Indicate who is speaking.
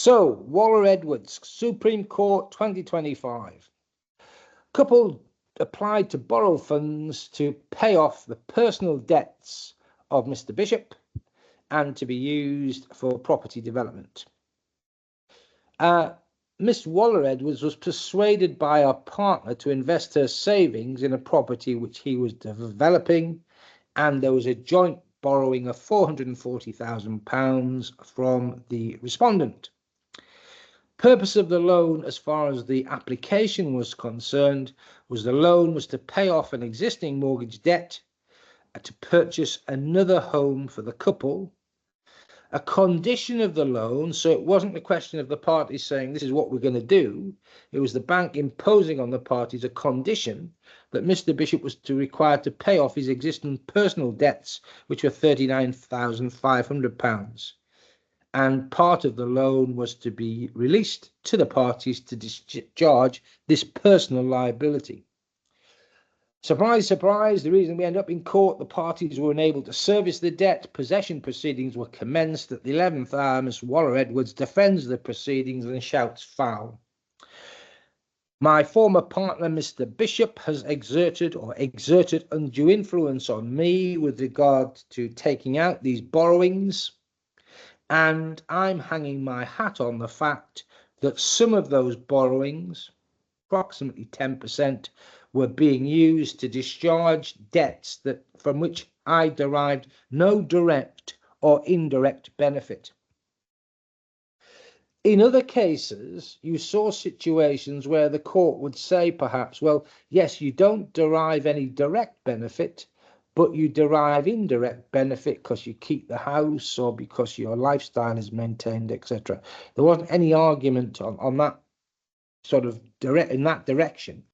Speaker 1: So, Waller-Edwards, Supreme Court 2025. Couple applied to borrow funds to pay off the personal debts of Mr. Bishop and to be used for property development. Miss Waller-Edwards was persuaded by her partner to invest her savings in a property which he was developing, and there was a joint borrowing of £440,000 from the respondent. Purpose of the loan, as far as the application was concerned, was the loan was to pay off an existing mortgage debt, to purchase another home for the couple. A condition of the loan, so it wasn't a question of the parties saying this is what we're going to do, it was the bank imposing on the parties a condition that Mr. Bishop was required to pay off his existing personal debts, which were £39,500. And part of the loan was to be released to the parties to discharge this personal liability. Surprise, surprise, the reason we end up in court, the parties were unable to service the debt. Possession proceedings were commenced. At the 11th hour, Miss Waller-Edwards defends the proceedings and shouts foul. My former partner, Mr. Bishop, has exerted undue influence on me with regard to taking out these borrowings. And I'm hanging my hat on the fact that some of those borrowings, approximately 10%, were being used to discharge debts from which I derived no direct or indirect benefit. In other cases, you saw situations where the court would say perhaps, well, yes, you don't derive any direct benefit, but you derive indirect benefit because you keep the house or because your lifestyle is maintained, etc. There wasn't any argument on that sort of in that direction.